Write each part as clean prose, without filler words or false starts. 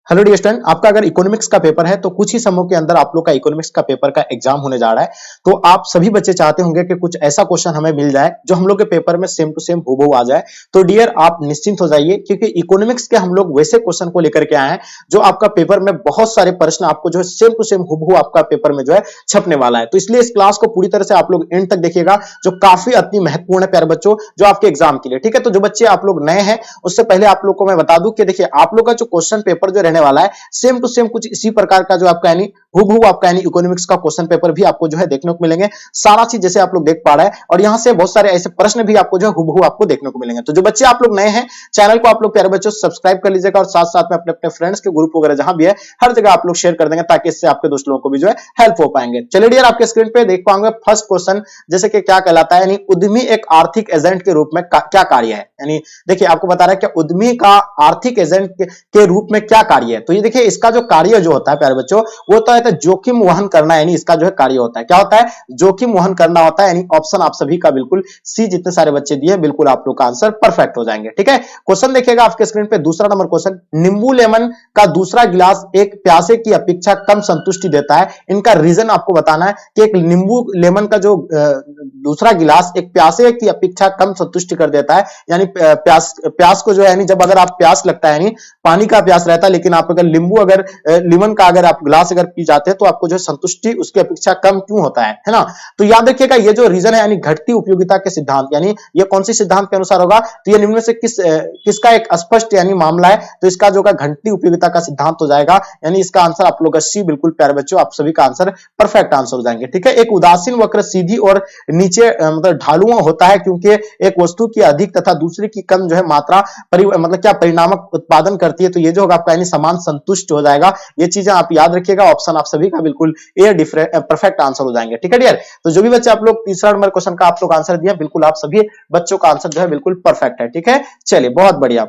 Hello dear student, आपका अगर economics का पेपर है तो कुछ ही समय के अंदर आप लोग का इकोनॉमिक्स का पेपर का एग्जाम होने जा रहा है। तो आप सभी बच्चे चाहते होंगे कि कुछ ऐसा क्वेश्चन हमें मिल जाए जो हम लोग के पेपर में सेम टू सेम हूबहू आ जाए। तो डियर आप निश्चिंत हो जाइए, क्योंकि इकोनॉमिक्स के हम लोग वैसे क्वेश्चन को लेकर के आए हैं जो आपका पेपर में बहुत सारे प्रश्न आपको जो है सेम टू सेम हूबहू आपका पेपर में जो है छपने वाला है। तो इसलिए इस क्लास को पूरी तरह से आप लोग एंड तक देखिएगा, जो काफी अति महत्वपूर्ण है प्यारे बच्चों, जो आपके एग्जाम के लिए। ठीक है, तो जो बच्चे आप लोग नए हैं उससे पहले आप लोग को मैं बता दूं कि देखिए आप लोग का जो क्वेश्चन पेपर जो रहने वाला है सेम टू सेम कुछ इसी प्रकार का जो आपका यानी हूबहू आपका यानी इकोनॉमिक्स का क्वेश्चन पेपर भी आपको जो है देखने को मिलेंगे। सारा चीज जैसे आप लोग देख पा रहे हैं, और यहां से बहुत सारे ऐसे प्रश्न भी आपको जो है हूबहू आपको देखने को मिलेंगे। तो जो बच्चे आप लोग नए हैं, चैनल को आप लोग प्यारे बच्चों सब्सक्राइब कर लीजिएगा, और साथ साथ में अपने अपने फ्रेंड्स के ग्रुप वगैरह जहां भी है हर जगह आप लोग शेयर कर देंगे, ताकि इससे आपके दोस्त लोगों को भी जो है हेल्प हो पाएंगे। चलिए डियर, आपके स्क्रीन पे देख पाएंगे फर्स्ट क्वेश्चन, जैसे कि क्या कहलाता है यानी उद्यमी एक आर्थिक एजेंट के रूप में क्या कार्य है। यानी देखिए आपको बता रहा है कि उद्यमी का आर्थिक एजेंट के रूप में क्या कार्य है। तो ये देखिए इसका जो कार्य जो होता है प्यारे बच्चों, वो तो है जोखिम वहन करना, यानी इसका जो है कार्य होता है। क्या होता है? जोखिम वहन करना होता है। यानी ऑप्शन आप सभी का बिल्कुल सी, जितने सारे बच्चे दिए बिल्कुल आप लोग का आंसर परफेक्ट हो जाएंगे। ठीक है, क्वेश्चन देखिएगा आपके स्क्रीन पे दूसरा नंबर क्वेश्चन, नींबू लेमन का दूसरा गिलास एक प्यासे की अपेक्षा कम संतुष्टि देता है। इनका रीजन आपको बताना है कि एक नींबू लेमन का जो दूसरा गिलास एक प्यासे की अपेक्षा कम संतुष्टि कर देता है। यानी प्यास को जो है, यानी जब अगर आप प्यास लगता है, यानी पानी का प्यास रहता है, लेकिन आप अगर नींबू अगर लेमन का अगर आप ग्लास अगर पी जाते हैं तो आपको जो संतुष्टि उसकी अपेक्षा कम क्यों होता है ना। तो याद रखिएगा ये जो रीजन है यानी घटती उपयोगिता के सिद्धांत, यानी ये कौन सी सिद्धांत के अनुसार होगा, तो ये निम्न में से किसका एक स्पष्ट यानी मामला है। तो इसका जो घटती उपयोगिता का सिद्धांत हो जाएगा। यानी इसका आंसर आप लोग का सी, बिल्कुल प्यारे बच्चों आप सभी का आंसर परफेक्ट आंसर हो जाएंगे। ठीक है, एक उदासीन वक्र सीधी और नीचे मतलब ढालुआ होता है, क्योंकि एक वस्तु की अधिक तथा दूसरी की कम जो है मात्रा मतलब क्या परिणामक उत्पादन करती है। तो ये जो होगा आपका यानी समान संतुष्ट हो जाएगा। ये चीजें आप याद रखिएगा, ऑप्शन आप सभी का बिल्कुल ए परफेक्ट आंसर हो जाएंगे। ठीक है डियर, तो जो भी बच्चे आप लोग तीसरा नंबर क्वेश्चन का आप लोग आंसर दिया, बिल्कुल आप सभी बच्चों का आंसर जो है बिल्कुल परफेक्ट है। ठीक है, चलिए बहुत बढ़िया।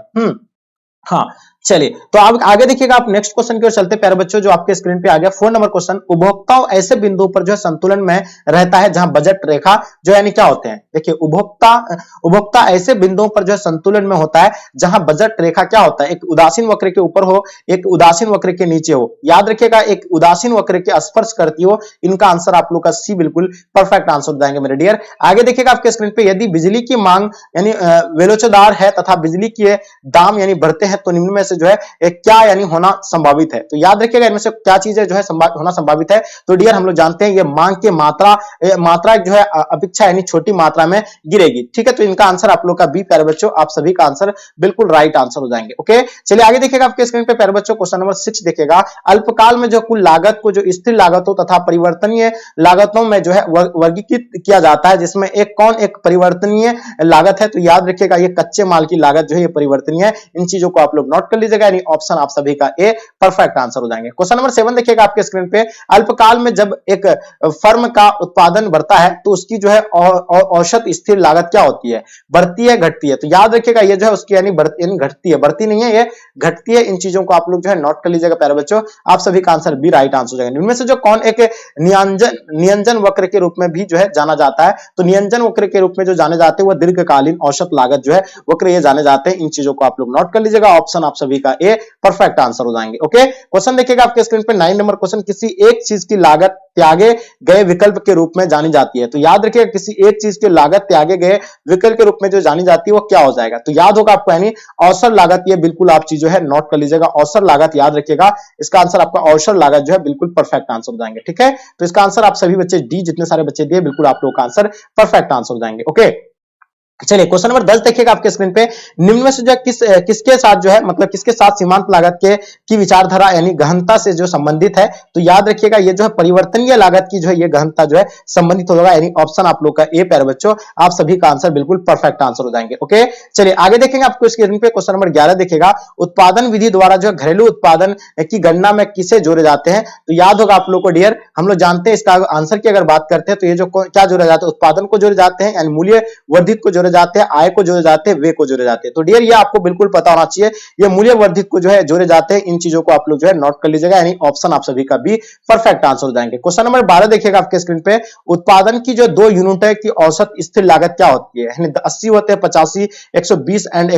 हाँ चलिए, तो आप आगे देखिएगा, आप नेक्स्ट क्वेश्चन की ओर चलते प्यारे बच्चों, जो आपके स्क्रीन पे आ गया 4 नंबर क्वेश्चन, उपभोक्ता ऐसे बिंदु पर जो है संतुलन में रहता है जहां बजट रेखा जो यानी क्या होते हैं। देखिए उपभोक्ता ऐसे बिंदुओं पर जो है संतुलन में होता है जहां बजट रेखा क्या होता है, एक उदासीन वक्र के ऊपर हो, एक उदासीन वक्र के नीचे हो। याद रखिएगा एक उदासीन वक्र के स्पर्श करती हो। इनका आंसर आप लोग का सी, बिल्कुल परफेक्ट आंसर हो जाएंगे मेरे डियर। आगे देखिएगा आपके स्क्रीन पे, यदि बिजली की मांग यानी वेलोचदार है तथा बिजली के दाम यानी बढ़ते हैं, तो निम्न में से जो है क्या यानी होना संभावित है। तो याद रखिएगा इनमें से क्या चीजें जो है होना संभावित है। तो डियर हम लोग जानते हैं ये मांग की मात्रा जो है अपेक्षा यानी छोटी मात्रा में गिरेगी। ठीक है, तो इनका आंसर आप लोग का बी प्यारे बच्चों, आप सभी का आंसर बिल्कुल राइट आंसर हो जाएंगे। ओके, चलिए आगे देखिएगा आपके स्क्रीन पे प्यारे बच्चों, क्वेश्चन नंबर 6 देखिएगा, अल्पकाल में जो कुल लागत को जो स्थिर लागतों तथा परिवर्तनीय लागतों में जो है वर्गीकृत किया जाता है, जिसमें एक परिवर्तनीय लागत है। तो याद रखिएगा ये कच्चे माल की लागत जो है ये परिवर्तनीय है। इन चीजों को आप लोग नोट कर लीजिएगा, यानी ऑप्शन आप सभी का ए परफेक्ट आंसर हो जाएंगे। क्वेश्चन नंबर 7 देखिएगा आपके स्क्रीन पे, अल्पकाल में जब एक फर्म का उत्पादन बढ़ता है तो उसकी जो है औसत स्थिर लागत क्या होती है, बढ़ती है घटती है। तो याद रखिएगा ये जो है उसकी यानी घटती है, बढ़ती नहीं है, ये घटती है। इन चीजों को आप लोग जो है नोट कर लीजिएगा प्यारे बच्चों, आप सभी का आंसर बी राइट आंसर हो जाएगा। इनमें से जो कौन एक नियंजन वक्र के रूप में भी जो है जाना जाता है। तो नियंजन वक्र के रूप में जो जाने जाते हैं वो दीर्घकालीन औसत लागत जो है वक्र ये जाने जाते हैं। इन चीजों को आप लोग नोट कर लीजिएगा, ऑप्शन आप सभी का ए परफेक्ट आंसर हो जाएंगे। ओके, क्वेश्चन देखिएगा आपके स्क्रीन पे 9 नंबर क्वेश्चन, किसी एक चीज की लागत त्यागे गए विकल्प के रूप में जानी जाती है। तो याद रखिएगा किसी एक चीज की लागत त्यागे गए विकल्प के रूप में जो जानी जाती है वो क्या हो जाएगा। तो याद होगा आपको यानी अवसर लागत, ये बिल्कुल आप चीज जो है नोट कर लीजिएगा, अवसर लागत याद रखिएगा। इसका आंसर आपका अवसर लागत जो है बिल्कुल परफेक्ट आंसर हो जाएंगे। ठीक है, तो इसका आंसर आप सभी बच्चे डी, जितने सारे बच्चे दिए बिल्कुल आप लोगों का आंसर परफेक्ट आंसर हो जाएंगे। ओके, चलिए क्वेश्चन नंबर 10 देखिएगा आपके स्क्रीन पे, निम्न में से जो किसके साथ जो है मतलब किसके साथ सीमांत लागत की विचारधारा यानी गहनता से जो संबंधित है। तो याद रखिएगा ये जो है परिवर्तनीय लागत की जो है ये गहनता जो है संबंधित होगा, यानी ऑप्शन आप लोग का ए प्यारे बच्चों, आप सभी का आंसर बिल्कुल परफेक्ट आंसर हो जाएंगे। ओके, चलिए आगे देखेंगे आपको स्क्रीन पे, क्वेश्चन नंबर 11 देखिएगा, उत्पादन विधि द्वारा जो घरेलू उत्पादन की गणना में किसे जोड़े जाते हैं। तो याद होगा आप लोग को डियर, हम लोग जानते हैं इसका आंसर की अगर बात करते हैं तो ये जो क्या जोड़ा जाता है, उत्पादन को जोड़े जाते हैं, यानी मूल्य वर्धित को जोड़े जोड़े जाते हैं, आय को जोड़े जाते हैं, व्यय को जोड़े जाते हैं। तो डियर ये आपको बिल्कुल पता होना चाहिए, ये मूल्य वर्धित को जो है जोड़े जाते हैं। इन चीजों को आप लोग जो है नोट कर लीजिएगा, यानी ऑप्शन आप सभी का भी परफेक्ट आंसर हो जाएंगे। क्वेश्चन नंबर 12 देखिएगा आपके स्क्रीन पे, उत्पादन की जो 2 यूनिट है की औसत स्थिर लागत क्या होती है? 80 होते हैं, 85, 120 एंड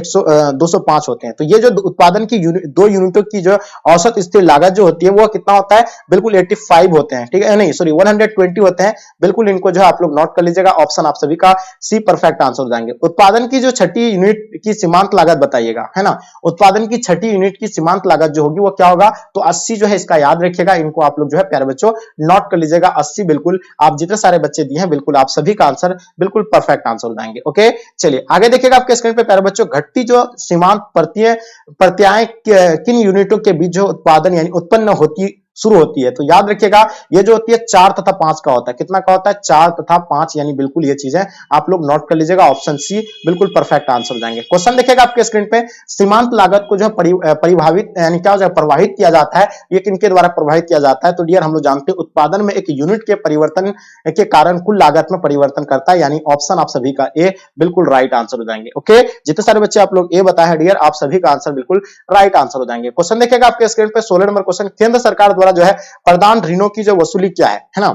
205 होते हैं। तो ये जो उत्पादन की 2 यूनिटों की जो औसत स्थिर लागत जो होती है वो कितना होता है? बिल्कुल 85 होते हैं, ठीक है, नहीं सॉरी 120 होते हैं। बिल्कुल इनको जो है आप लोग नोट कर लीजिएगा, ऑप्शन आप सभी का सी परफेक्ट आंसर हो जाएंगे। उत्पादन की जो छठी यूनिट की सीमांत लागत बताइएगा, है ना। उत्पादन की छठी यूनिट की सीमांत लागत जो होगी वो क्या होगा? तो 80 जो है, इसका याद रखिएगा, इनको आप लोग जो है प्यारे बच्चों नोट कर लीजिएगा। 80 बिल्कुल आप जितने सारे बच्चे दिए हैं बिल्कुल आप सभी का आंसर बिल्कुल परफेक्ट आंसर हो जाएंगे। ओके, चलिए आगे देखिएगा आपके स्क्रीन पे प्यारे बच्चों, घटती जो सीमांत प्रत्यय किन यूनिटों के बीच जो उत्पादन यानी उत्पन्न होती शुरू होती है। तो याद रखिएगा ये जो होती है 4 तथा 5 का होता है। कितना का होता है? 4 तथा 5, यानी बिल्कुल ये चीजें आप लोग नोट कर लीजिएगा, ऑप्शन सी बिल्कुल परफेक्ट आंसर हो जाएंगे। क्वेश्चन देखिएगा आपके स्क्रीन पे, सीमांत लागत को जो है परिभावित यानी क्या हो जाए प्रवाहित किया जाता है, ये किनके द्वारा प्रभावित किया जाता है? तो डियर हम लोग जानते हैं उत्पादन में एक यूनिट के परिवर्तन के कारण कुल लागत में परिवर्तन करता है, यानी ऑप्शन आप सभी का ए बिल्कुल राइट आंसर हो जाएंगे। ओके, जितने सारे बच्चे आप लोग ए बताए डियर, आप सभी का आंसर बिल्कुल राइट आंसर हो जाएंगे। क्वेश्चन देखिएगा आपके स्क्रीन पे 16 नंबर क्वेश्चन, केंद्र सरकार द्वारा जो है प्रदान ऋणों की जो वसूली क्या है ना।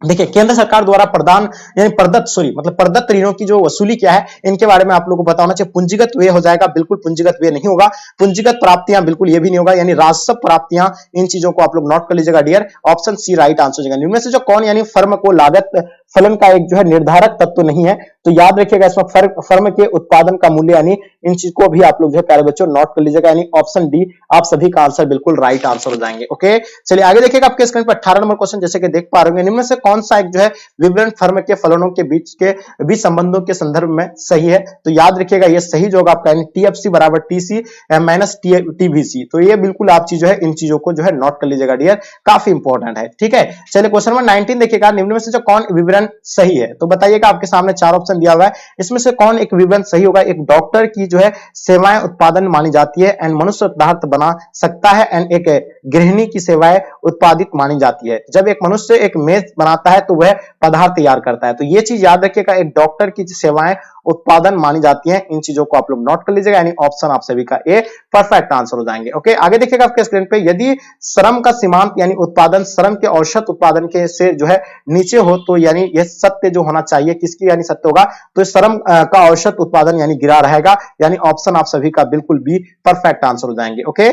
देखिए केंद्र सरकार द्वारा प्रदान यानी प्रदत्त ऋणों की जो वसूली क्या है, इनके बारे में आप लोगों को पता होना चाहिए। पूंजीगत व्यय हो जाएगा, बिल्कुल पूंजीगत व्यय नहीं होगा। पूंजीगत प्राप्तियां बिल्कुल ये भी नहीं होगा, यानी राजस्व प्राप्तियां, इन चीजों को आप लोग नोट कर लीजिएगा dear, option C right answer हो जाएगा। इनमें से जो कौन यानी फर्म को लागत फलन का एक जो है निर्धारक तत्व नहीं है, तो याद रखिएगा इसमें फर्म के उत्पादन का मूल्य, यानी इन चीज को भी आप लोग जो है प्यारे बच्चों नोट कर लीजिएगा, यानी ऑप्शन डी आप सभी का आंसर बिल्कुल राइट आंसर हो जाएंगे। ओके, चलिए आगे देखिएगा आपके स्क्रीन पर 18 नंबर क्वेश्चन, जैसे कि देख पा रहे होंगे, इनमें से कौन सा एक जो है विवरण फर्म के फलनों के बीच संबंधों के संदर्भ में सही है? तो याद रखिएगा ये सही जो होगा आपका, यानी टीएफसी बराबर टीसी माइनस टीवीसी। तो ये बिल्कुल आप चीज जो है इन चीजों को जो है नोट कर लीजिएगा डियर, काफी इंपॉर्टेंट है। ठीक है, चलिए क्वेश्चन नंबर 19 देखिएगा, निम्न में से जो कौन विवरण सही है? तो बताइएगा, आपके सामने 4 ऑप्शन दिया हुआ है, इसमें से कौन एक विवरण सही होगा? एक डॉक्टर की जो है सेवाएं उत्पादन मानी जाती है एंड मनुष्य पदार्थ बना सकता है, एंड एक गृहिणी की सेवाएं उत्पादित मानी जाती है। जब एक मनुष्य एक मेज बनाता है तो वह पदार्थ तैयार करता है। तो ये चीज याद रखिएगा, एक डॉक्टर की सेवाएं उत्पादन मानी जाती हैं, इन चीजों को आप लोग नोट कर लीजिएगा, यानी ऑप्शन आप सभी का ए परफेक्ट आंसर हो जाएंगे। ओके, आगे देखिएगा आपके स्क्रीन पे, यदि श्रम का सीमांत यानी उत्पादन श्रम के औसत उत्पादन के से जो है नीचे हो तो यानी यह सत्य जो होना चाहिए, किसकी यानी सत्य होगा? तो श्रम का औसत उत्पादन यानी गिरा रहेगा, यानी ऑप्शन आप सभी का बिल्कुल बी परफेक्ट आंसर हो जाएंगे। ओके,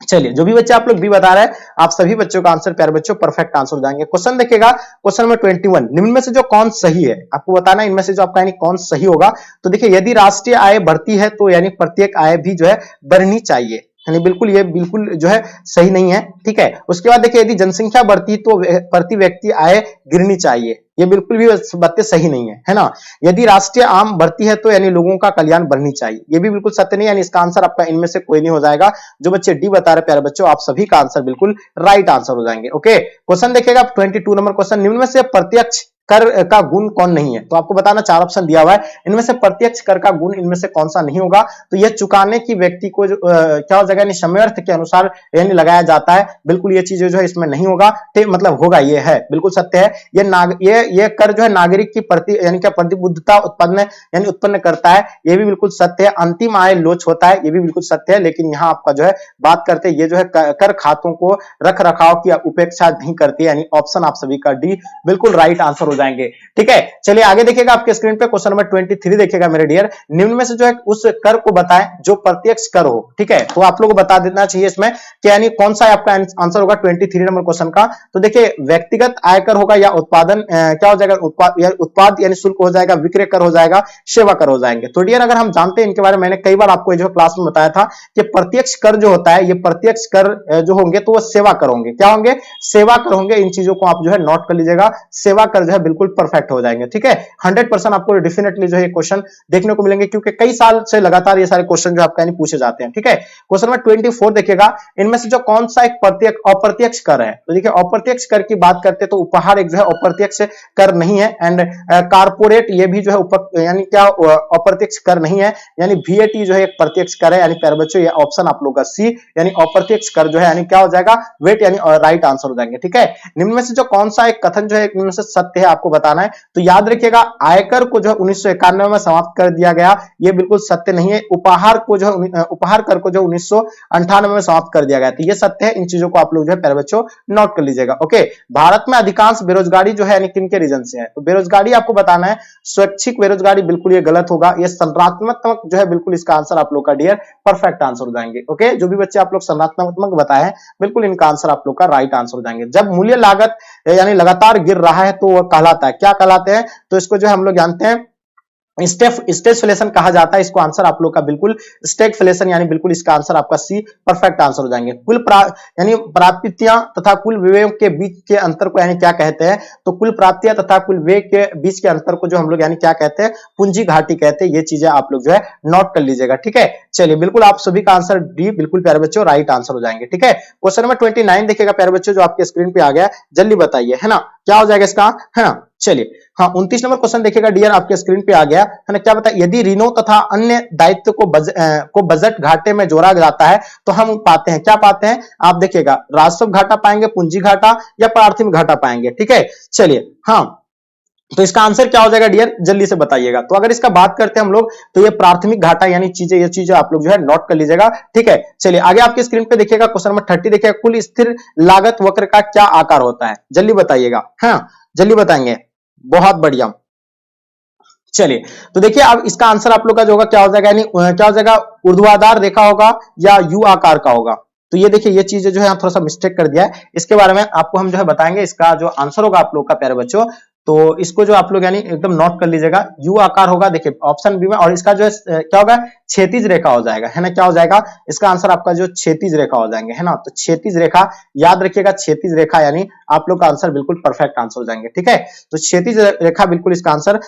चलिए जो भी बच्चे आप लोग भी बता रहे हैं, आप सभी बच्चों का आंसर प्यारे बच्चों परफेक्ट आंसर हो जाएंगे। क्वेश्चन देखिएगा, क्वेश्चन नंबर 21, निम्न में से जो कौन सही है, आपको बताना इनमें से जो आपका यानी कौन सही होगा। तो देखिए, यदि राष्ट्रीय आय बढ़ती है तो यानी प्रत्येक आय भी जो है बढ़नी चाहिए, यानी बिल्कुल ये बिल्कुल जो है सही नहीं है। ठीक है, उसके बाद देखिए, यदि जनसंख्या बढ़ती तो प्रति व्यक्ति आय गिरनी चाहिए, ये बिल्कुल भी बातें सही नहीं है ना। यदि राष्ट्रीय आम बढ़ती है तो यानी लोगों का कल्याण बढ़नी चाहिए, ये भी बिल्कुल सत्य नहीं, यानी इसका आंसर आपका इनमें से कोई नहीं हो जाएगा। जो बच्चे डी बता रहे प्यारे बच्चों, आप सभी का आंसर बिल्कुल राइट आंसर हो जाएंगे। ओके, क्वेश्चन देखिएगा 22 नंबर क्वेश्चन, निम्न में से प्रत्यक्ष कर का गुण कौन नहीं है? तो आपको बताना 4 ऑप्शन दिया हुआ है, इनमें से प्रत्यक्ष कर का गुण इनमें से कौन सा नहीं होगा? तो यह चुकाने की व्यक्ति को क्या हो जाएगा, यानी समयर्थ के अनुसार यानी लगाया जाता है, बिल्कुल ये चीज जो है इसमें नहीं होगा, मतलब होगा, ये है बिल्कुल सत्य है। ये कर जो है नागरिक की प्रति यानी क्या प्रतिबद्धता उत्पन्न करता है, ये भी बिल्कुल सत्य है। अंतिम आय लोच होता है, ये भी बिल्कुल सत्य है, लेकिन यहाँ आपका जो है बात करते हैं, ये जो है कर खातों को रख रखाव की उपेक्षा नहीं करती, यानी ऑप्शन आप सभी का डी बिल्कुल राइट आंसर हो जाएंगे। ठीक है, चलिए आगे देखिएगा आपके स्क्रीन पे, क्वेश्चन नंबर 23 देखिएगा मेरे डियर, निम्न में से जो है उस कर को बताएं जो प्रत्यक्ष कर हो। ठीक है, तो आप लोगों को बता देना चाहिए इसमें कि यानी कौन सा आपका आंसर होगा 23 नंबर क्वेश्चन का। तो देखिए, व्यक्तिगत आयकर होगा या उत्पादन क्या हो जाएगा, उत्पाद यानी शुल्क हो जाएगा, विक्रय कर हो जाएगा, सेवा कर हो जाएंगे। तो डियर अगर हम जानते हैं इनके बारे में, मैंने कई बार आपको जो क्लास में बताया था कि प्रत्यक्ष कर जो होता है, ये प्रत्यक्ष कर जो होंगे तो वो सेवा कर होंगे, क्या होंगे, सेवा कर होंगे। इन चीजों को आप जो है नोट कर लीजिएगा, सेवा कर जो है बिल्कुल परफेक्ट हो जाएंगे। ठीक है, 100% आपको डेफिनेटली जो है क्वेश्चन देखने को मिलेंगे, क्योंकि कई साल से लगातार ये सारे क्वेश्चन जो आपका यानी पूछे जाते हैं। ठीक है, क्वेश्चन नंबर 24 देखिएगा, इनमें से जो कौन सा एक अप्रत्यक्ष कर है? तो देखिए, अप्रत्यक्ष कर की बात करते तो उपहार एक जो है अप्रत्यक्ष कर नहीं है, एंड कारपोरेट ये भी जो है यानी क्या अप्रत्यक्ष कर नहीं है, यानी वीएटी जो है एक प्रत्यक्ष कर है, यानी प्यारे बच्चों ये ऑप्शन आप लोग का सी यानी अप्रत्यक्ष कर जो है यानी क्या हो जाएगा, वेट यानी राइट आंसर हो जाएंगे। ठीक है, निम्न में से जो कौन सा एक कथन जो है इनमें से सत्य है, आपको बताना है। तो याद रखिएगा आयकर को जो है 1991 में समाप्त कर दिया गया, ये बिल्कुल सत्य नहीं है। उपहार को जो है उपहार कर को जो 1998 में समाप्त कर दिया गया, तो ये सत्य है। इन चीजों को आप लोग जो है प्यारे बच्चों नोट कर लीजिएगा। ओके, भारत में अधिकांश बेरोजगारी जो है यानी किन के रीजन से है, तो बेरोजगारी आपको बताना है स्वैच्छिक बेरोजगारी, बिल्कुल ये गलत होगा। ये संरचनात्मक जो है बिल्कुल इसका आंसर आप लोग का डियर परफेक्ट आंसर हो जाएंगे। ओके, जो भी बच्चे आप लोग संरचनात्मक बताए बिल्कुल इनका आंसर आप लोग का राइट आंसर हो जाएंगे। जब मूल्य लागत यानी लगातार गिर रहा है तो वह कहलाता है, क्या कहलाते हैं, तो इसको जो हम लोग जानते हैं स्टेगफ्लेशन कहा जाता है। इसको आंसर आप लोग का बिल्कुल स्टेगफ्लेशन यानी बिल्कुल इसका आंसर आपका सी परफेक्ट आंसर हो जाएंगे। कुल यानी प्राप्तियां तथा कुल व्ययों के बीच के अंतर को यानी क्या कहते हैं, तो कुल प्राप्तियां तथा कुल व्यय के बीच के अंतर को जो हम लोग यानी क्या कहते हैं, पूंजी घाटी कहते हैं। ये चीजें आप लोग जो है नोट कर लीजिएगा। ठीक है, चलिए बिल्कुल आप सभी का आंसर डी बिल्कुल प्यारे बच्चों राइट आंसर हो जाएंगे। ठीक है, क्वेश्चन नंबर 29 देखिएगा प्यारे बच्चों, जो आपके स्क्रीन पे आ गया, जल्दी बताइए, है ना, क्या हो जाएगा इसका, है ना। चलिए हाँ 29 नंबर क्वेश्चन देखिएगा डियर, आपके स्क्रीन पे आ गया, है ना। क्या बताया, यदि ऋणों तथा अन्य दायित्व को बजट घाटे में जोड़ा जाता है तो हम पाते हैं, क्या पाते हैं, आप देखिएगा राजस्व घाटा पाएंगे, पूंजी घाटा या प्राथमिक घाटा पाएंगे। ठीक है, चलिए हाँ, तो इसका आंसर क्या हो जाएगा डियर, जल्दी से बताइएगा। तो अगर इसका बात करते हैं हम लोग, तो ये प्राथमिक घाटा यानी चीजें, ये चीजें आप लोग जो है नोट कर लीजिएगा। ठीक है, चलिए आगे आपकी स्क्रीन पे देखिएगा क्वेश्चन नंबर 30 देखिएगा, कुल स्थिर लागत वक्र का क्या आकार होता है, जल्दी बताइएगा, हाँ जल्दी बताएंगे, बहुत बढ़िया। चलिए तो देखिए अब इसका आंसर आप लोग का जो होगा क्या हो जाएगा, यानी क्या हो जाएगा, ऊर्ध्वाधर रेखा होगा या यू आकार का होगा। तो ये देखिए ये चीज जो है थोड़ा सा मिस्टेक कर दिया है, इसके बारे में आपको हम जो है बताएंगे। इसका जो आंसर होगा आप लोग का प्यारे बच्चों, तो इसको जो आप लोग यानी एकदम नोट कर लीजिएगा, यू आकार होगा देखिए ऑप्शन बी में, और इसका जो है क्या होगा, क्षैतिज रेखा हो जाएगा, है ना। क्या हो जाएगा, इसका आंसर आपका जो क्षैतिज रेखा हो जाएंगे, है ना। तो क्षैतिज रेखा याद रखिएगा, क्षैतिज रेखा यानी आप लोग का आंसर बिल्कुल परफेक्ट आंसर हो जाएंगे। ठीक है, तो क्षैतिज रेखा बिल्कुल इसका आंसर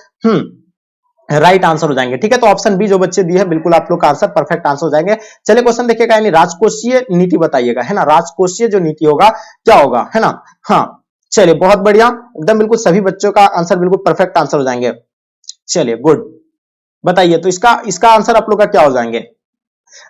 राइट आंसर हो जाएंगे। ठीक है, तो ऑप्शन बी जो बच्चे दिए हैं बिल्कुल आप लोग का आंसर परफेक्ट आंसर हो जाएंगे। चलिए क्वेश्चन देखिएगा, यानी राजकोषीय नीति बताइएगा, है ना, राजकोषीय जो नीति होगा क्या होगा, है ना। हाँ चलिए बहुत बढ़िया, एकदम बिल्कुल सभी बच्चों का आंसर बिल्कुल परफेक्ट आंसर हो जाएंगे। चलिए गुड, बताइए तो इसका इसका आंसर आप लोग का क्या हो जाएंगे।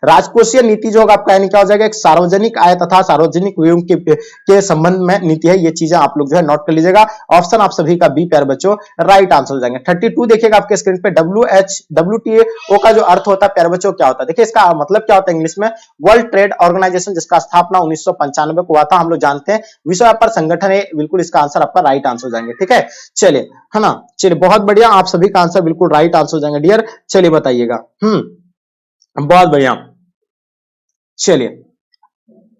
राजकोषीय नीति जो होगा आपका यानी क्या हो जाएगा, एक सार्वजनिक आय तथा सार्वजनिक व्ययों के संबंध में नीति है। ये चीजें आप लोग जो है नोट कर लीजिएगा। ऑप्शन आप सभी का बी प्यारे बच्चों राइट आंसर हो जाएंगे। 32 देखिएगा आपके स्क्रीन पे, WTO का जो अर्थ होता है प्यारे बच्चों क्या होता है, देखिए इसका मतलब क्या होता है इंग्लिश में, वर्ल्ड ट्रेड ऑर्गेनाइजेशन, जिसका स्थापना 1995 को हुआ था। हम लोग जानते हैं विश्व व्यापार संगठन है, बिल्कुल इसका आंसर आपका राइट आंसर हो जाएंगे। ठीक है, चलिए, है ना, चलिए बहुत बढ़िया, आप सभी का आंसर बिल्कुल राइट आंसर हो जाएंगे डियर। चलिए बताइएगा, बहुत बढ़िया, चलिए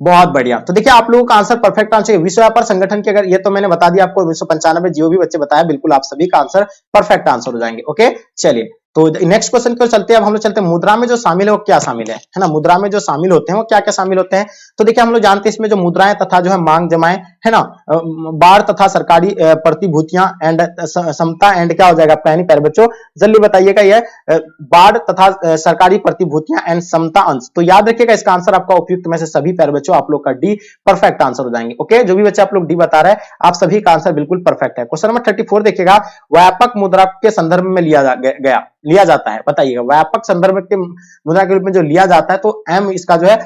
बहुत बढ़िया। तो देखिए आप लोगों का आंसर परफेक्ट आंसर विश्व व्यापार संगठन के, अगर ये तो मैंने बता दिया आपको 1995 जो भी बच्चे बताया, बिल्कुल आप सभी का आंसर परफेक्ट आंसर हो जाएंगे। ओके चलिए, तो नेक्स्ट क्वेश्चन को चलते हैं। अब हम लोग चलते हैं मुद्रा में जो शामिल है वो क्या शामिल है ना, मुद्रा में जो शामिल होते हैं वो क्या क्या शामिल होते हैं। तो देखिए हम लोग जानते हैं इसमें जो मुद्राएं तथा जो है मांग जमाएं, है ना, बाढ़ तथा सरकारी प्रतिभूतियां एंड समता एंड क्या हो जाएगा आपका, यानी प्यारे बच्चों जल्दी बताइएगा, ये बाढ़ तथा सरकारी प्रतिभूतियां एंड समता अंश। तो याद रखिएगा इसका आंसर आपका उपयुक्त में से सभी प्यारे बच्चों आप लोग का डी परफेक्ट आंसर हो जाएंगे। ओके, जो भी बच्चे आप लोग डी बता रहे हैं आप सभी का आंसर बिल्कुल परफेक्ट है। क्वेश्चन नंबर 34 देखिएगा, व्यापक मुद्रा के संदर्भ में लिया जाता है, बताइएगा व्यापक संदर्भ के मुद्रा के रूप में जो लिया जाता है, तो एम इसका जो है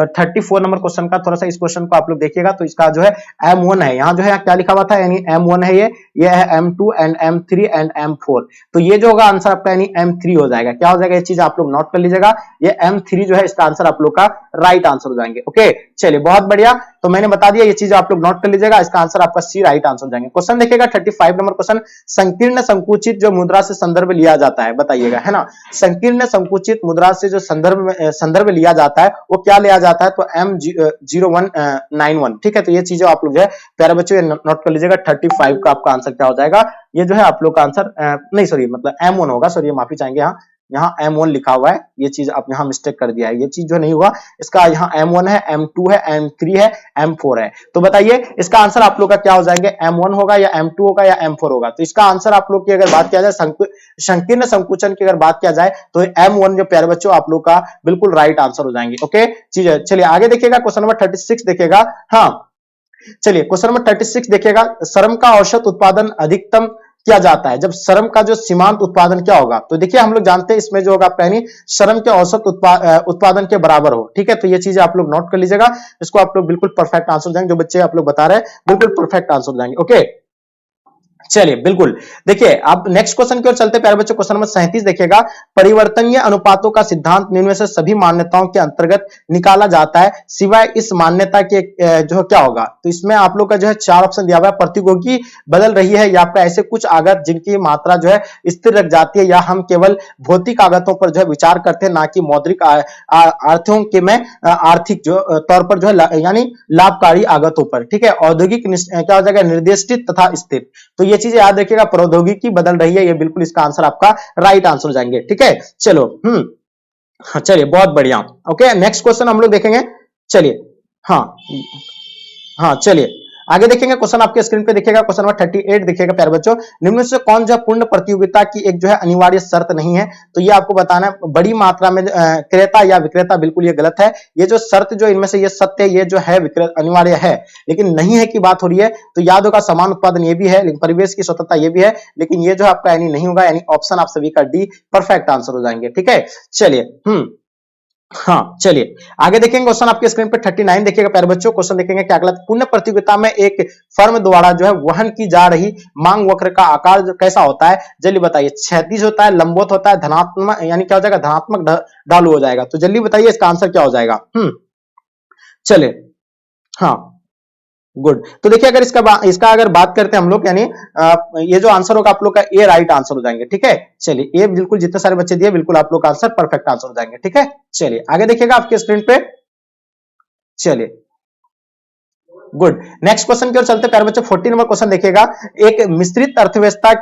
34 नंबर क्वेश्चन का, थोड़ा सा इस क्वेश्चन को आप लोग देखिएगा, तो इसका जो है M1 है, यहाँ जो है क्या लिखा हुआ था, यानी M1 है, ये है M2 and M3 and M4। तो ये जो होगा आंसर आपका यानी M3 हो जाएगा। क्या हो जाएगा, ये चीज आप लोग नोट कर लीजिएगा, ये M3 जो है इसका आंसर आप लोग का राइट आंसर हो जाएंगे। ओके चलिए बहुत बढ़िया, तो मैंने बता दिया, ये चीज आप लोग नोट कर लीजिएगा, इसका आंसर आपका सी राइट आंसर हो जाएंगे। क्वेश्चन देखिएगा 35 नंबर क्वेश्चन, संकीर्ण संकुचित जो मुद्रा से संदर्भ लिया जाता है, बताइएगा, है ना, संकीर्ण संकुचित मुद्रा से जो संदर्भ लिया जाता है वो क्या लिया जाता है, तो M0191। ठीक है, तो ये चीजें आप लोग जो है प्यारे बच्चों नोट कर लीजिएगा। 35 का आपका आंसर क्या हो जाएगा, ये जो है आप लोग का आंसर नहीं सॉरी मतलब M1 होगा, सॉरी माफी चाहेंगे, यहाँ M1 लिखा हुआ है, ये चीज आप यहाँ मिस्टेक कर दिया है, ये चीज जो नहीं हुआ, इसका यहाँ M1 है, M2 है, M3 है, M4 है। तो बताइए इसका आंसर आप लोग का क्या हो जाएंगे, M1 होगा या M2 होगा या M4 होगा। तो इसका आंसर आप लोग की अगर बात किया जाए संकीर्ण संकुचन की अगर बात किया जाए तो M1 जो प्यारे बच्चों आप लोग का बिल्कुल राइट आंसर हो जाएंगे। ओके चलिए आगे देखिएगा, क्वेश्चन नंबर 36 देखिएगा। हाँ चलिए क्वेश्चन नंबर 36 देखिएगा, श्रम का औसत उत्पादन अधिकतम किया जाता है जब श्रम का जो सीमांत उत्पादन क्या होगा। तो देखिए हम लोग जानते हैं इसमें जो होगा यानी श्रम के औसत उत्पादन के बराबर हो। ठीक है, तो ये चीजें आप लोग नोट कर लीजिएगा, इसको आप लोग बिल्कुल परफेक्ट आंसर देंगे, जो बच्चे आप लोग बता रहे हैं बिल्कुल परफेक्ट आंसर देंगे। ओके चलिए बिल्कुल। देखिए अब नेक्स्ट क्वेश्चन की ओर चलते प्यारे बच्चों, क्वेश्चन नंबर 37 देखिएगा। परिवर्तनीय अनुपातों का सिद्धांत निम्न में से सभी मान्यताओं के अंतर्गत निकाला जाता है सिवाय इस मान्यता के जो क्या होगा। तो इसमें आप लोग का जो है 4 ऑप्शन दिया हुआ है। प्रतियोगी बदल रही है, या आपका ऐसे कुछ आगत जिनकी मात्रा जो है स्थिर रख जाती है, या हम केवल भौतिक आगतों पर जो है विचार करते हैं, ना कि मौद्रिक अर्थों के में आर्थिक जो तौर पर जो है यानी लाभकारी आगतों पर। ठीक है, औद्योगिक क्या हो जाएगा, निर्देशित तथा स्थिर। तो ये चीजें याद रखिएगा, प्रौद्योगिकी बदल रही है, ये बिल्कुल इसका आंसर आपका राइट आंसर हो जाएंगे। ठीक है, चलो चलिए बहुत बढ़िया। ओके, नेक्स्ट क्वेश्चन हम लोग देखेंगे। चलिए हाँ हाँ चलिए आगे देखेंगे। क्वेश्चन आपके स्क्रीन पे देखिएगा, क्वेश्चन नंबर 38 देखिएगा प्यारे बच्चों। निम्न से कौन जो पूर्ण प्रतियोगिता की एक जो है अनिवार्य शर्त नहीं है। तो ये आपको बताना है, बड़ी मात्रा में क्रेता या विक्रेता, बिल्कुल ये गलत है। ये जो शर्त जो इनमें से ये सत्य है, ये जो है अनिवार्य है, लेकिन नहीं है की बात हो रही है। तो याद होगा समान उत्पादन ये भी है, लेकिन परिवेश की स्वतंत्रता ये भी है, लेकिन ये जो आपका यानी नहीं होगा, यानी ऑप्शन आप सभी का डी परफेक्ट आंसर हो जाएंगे। ठीक है, चलिए हाँ चलिए आगे देखेंगे। क्वेश्चन आपके स्क्रीन पे 39 देखिएगा प्यारे बच्चों। क्वेश्चन देखेंगे क्या अगला, पूर्ण प्रतियोगिता में एक फर्म द्वारा जो है वहन की जा रही मांग वक्र का आकार कैसा होता है, जल्दी बताइए। क्षैतिज होता है, लंबवत होता है, धनात्मक यानी क्या हो जाएगा, धनात्मक ढालू हो जाएगा। तो जल्दी बताइए इसका आंसर क्या हो जाएगा। चलिए हाँ गुड। तो देखिए अगर इसका अगर बात करते हैं हम लोग, यानी ये जो आंसर होगा आप लोग का ए राइट आंसर हो जाएंगे। ठीक है, चलिए ए बिल्कुल जितने सारे बच्चे दिए बिल्कुल आप लोग का आंसर परफेक्ट आंसर हो जाएंगे। ठीक है, चलिए आगे देखिएगा आपके स्क्रीन पे। चलिए गुड, नेक्स्ट क्वेश्चन की ओर चलते प्यारे बच्चों। 40 नंबर क्वेश्चन देखिएगा। एक मिश्रित अर्थव्यवस्था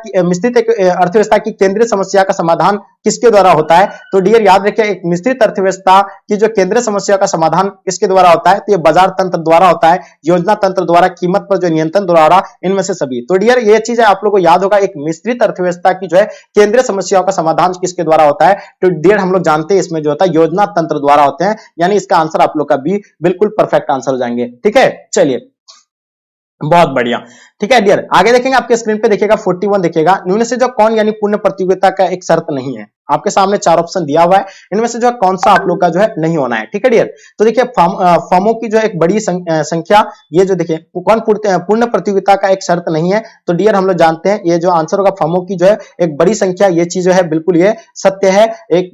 की केंद्रीय समस्या का समाधान किसके द्वारा होता है। तो डियर याद रखिए, एक मिश्रित अर्थव्यवस्था की जो केंद्रीय समस्या का समाधान किसके द्वारा होता है, तो ये बाजार तंत्र द्वारा होता है, योजना तंत्र द्वारा, कीमत पर जो नियंत्रण द्वारा, इनमें से सभी। तो डियर ये चीज आप लोग को याद होगा, एक मिश्रित अर्थव्यवस्था की जो है केंद्रीय समस्याओं का समाधान किसके द्वारा होता है। तो डियर हम लोग जानते हैं इसमें जो होता है योजना तंत्र द्वारा होते हैं, यानी इसका आंसर आप लोग का बी बिल्कुल परफेक्ट आंसर हो जाएंगे। ठीक है, चलिए बहुत बढ़िया। ठीक है डियर, आगे देखेंगे आपके स्क्रीन पे देखिएगा 41 देखिएगा। निम्न से जो कौन यानी पूर्ण प्रतियोगिता का एक शर्त नहीं है। आपके सामने 4 ऑप्शन दिया हुआ है, इनमें से जो कौन सा आप लोग का जो है नहीं होना है। ठीक है डियर, तो देखिए फर्मों की जो एक बड़ी संख्या, ये जो देखिए कौन पूर्ण प्रतियोगिता का एक शर्त नहीं है। तो डियर हम लोग जानते हैं ये जो आंसर होगा फर्मों की जो है एक बड़ी संख्या, ये चीज जो है बिल्कुल ये सत्य है। एक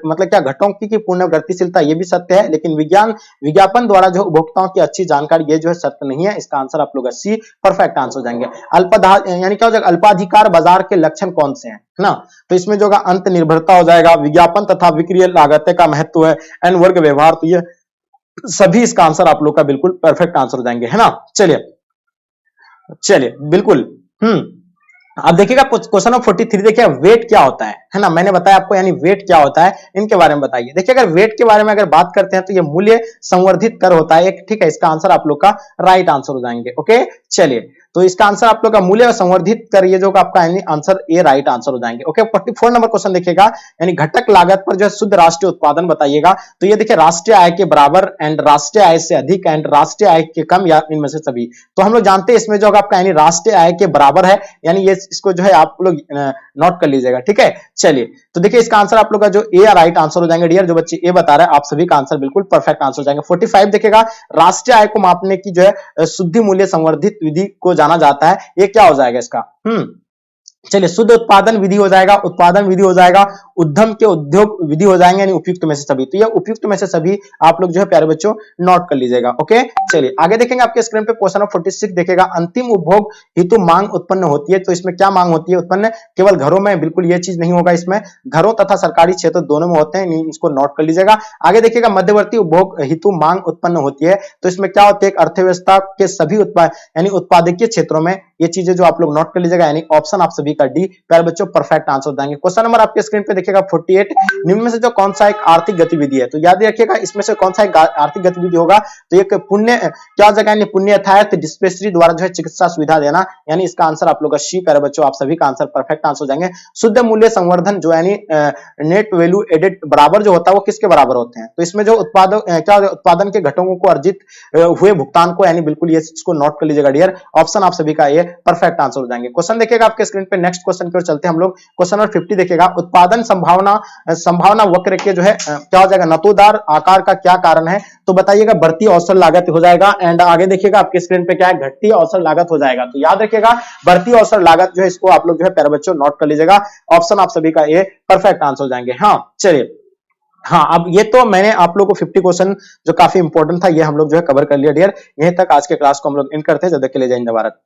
मतलब क्या घटों की पूर्ण गतिशीलता, ये भी सत्य है, लेकिन विज्ञापन द्वारा जो उपभोक्ताओं की अच्छी जानकारी, ये जो है सत्य नहीं है। इसका आंसर आप लोग सी परफेक्ट आंसर हो जाएंगे। यानी क्या हो जाएगा, अल्पाधिकार बाजार के लक्षण कौन से हैं, है ना। तो इसमें जो अंत निर्भरता हो जाएगा, विज्ञापन तथा विक्रीय लागत का महत्व है, एन वर्ग व्यवहार, तो ये सभी इसका आंसर आप लोग का बिल्कुल परफेक्ट आंसर हो जाएंगे, है ना। चलिए बिल्कुल अब देखिएगा क्वेश्चन नंबर 43 देखिए, वेट क्या होता है ना। मैंने बताया आपको, यानी वेट क्या होता है, इनके बारे में बताइए। देखिए अगर वेट के बारे में अगर बात करते हैं तो ये मूल्य संवर्धित कर होता है एक। ठीक है, इसका आंसर आप लोग का राइट आंसर हो जाएंगे। ओके, चलिए तो इसका आंसर आप लोग का मूल्य संवर्धित कर, ये जो आपका यानी आंसर ए राइट आंसर हो जाएंगे। ओके, 44 नंबर क्वेश्चन देखिएगा, यानी घटक लागत पर जो है शुद्ध राष्ट्रीय उत्पादन बताइएगा। तो ये देखिए राष्ट्रीय आय के बराबर एंड राष्ट्रीय आय से अधिक एंड राष्ट्रीय आय के कम, या इनमें से सभी। तो हम लोग जानते हैं इसमें जो आपका यानी राष्ट्रीय आय के बराबर है, यानी ये इसको जो है आप लोग नोट कर लीजिएगा। ठीक है, चलिए तो देखिए इसका आंसर आप लोग का जो ए राइट आंसर हो जाएंगे। डियर जो बच्चे ए बता रहे हैं, आप सभी का आंसर बिल्कुल परफेक्ट आंसर हो जाएंगे। 45 देखिएगा, राष्ट्रीय आय को मापने की जो है शुद्ध मूल्य संवर्धित विधि को जाना जाता है, ये क्या हो जाएगा इसका। चलिए शुद्ध उत्पादन विधि हो जाएगा, उत्पादन विधि हो जाएगा, उद्यम के उद्योग विधि हो जाएंगे, यानी उपयुक्त में से सभी। तो ये उपयुक्त में से सभी आप लोग जो है प्यारे बच्चों नोट कर लीजिएगा। ओके, चलिए आगे देखेंगे आपके स्क्रीन पे क्वेश्चन नंबर 46 देखेगा। अंतिम उपभोग हेतु मांग उत्पन्न होती है। तो इसमें क्या मांग होती है उत्पन्न, केवल घरों में, बिल्कुल ये चीज नहीं होगा, इसमें घरों तथा सरकारी क्षेत्र दोनों में होते हैं, इसको नोट कर लीजिएगा। आगे देखिएगा मध्यवर्ती उपभोग हेतु मांग उत्पन्न होती है। तो इसमें क्या होती है, अर्थव्यवस्था के सभी उत्पाद यानी उत्पादकीय क्षेत्रों में, ये चीजें जो आप लोग नोट कर लीजिएगा, यानी ऑप्शन आप सभी का डी प्यारे बच्चों परफेक्ट आंसर देंगे। क्वेश्चन नंबर आपके स्क्रीन पे देखिएगा 48, निम्न में से जो कौन सा एक आर्थिक गतिविधि है। तो याद रखिएगा इसमें से कौन सा एक आर्थिक गतिविधि होगा, तो एक पुण्य क्या जगह यानी पुण्य यथार्थ डिस्पेंसरी द्वारा जो है चिकित्सा सुविधा देना, यानी इसका आंसर आप लोग का सी प्यारे बच्चों, आप सभी का आंसर परफेक्ट आंसर हो जाएंगे। शुद्ध मूल्य संवर्धन जो यानी नेट वैल्यू एडेड बराबर जो होता है वो किसके बराबर होते हैं। तो इसमें जो उत्पादन के घटकों को अर्जित हुए भुगतान को, यानी बिल्कुल ये इसको नोट कर लीजिएगा डियर, ऑप्शन आप सभी का ये परफेक्ट आंसर हो जाएंगे। क्वेश्चन देखिएगा आपके स्क्रीन पे, नेक्स्ट क्वेश्चन की ओर चलते हैं हम लोग। क्वेश्चन नंबर 50 देखिएगा, उत्पादन संभावना वक्र के जो है क्या हो जाएगा, नतोदार आकार का क्या कारण है, तो बताइएगा बढ़ती अवसर लागत हो जाएगा। एंड आगे देखिएगा आपके स्क्रीन पे क्या है, घटती अवसर लागत हो जाएगा। तो याद रखिएगा बढ़ती अवसर लागत जो है, इसको आप लोग जो है प्यारे बच्चों नोट कर लीजिएगा। ऑप्शन आप सभी का ये परफेक्ट आंसर हो जाएंगे। हाँ चलिए, हाँ अब ये तो मैंने आप लोगों को 50 क्वेश्चन जो काफी इंपॉर्टेंट था ये हम लोग जो है कवर कर लिया डियर। यहीं तक आज के क्लास को हम लोग एंड करते हैं। जब तक के लिए जय हिंद भारत।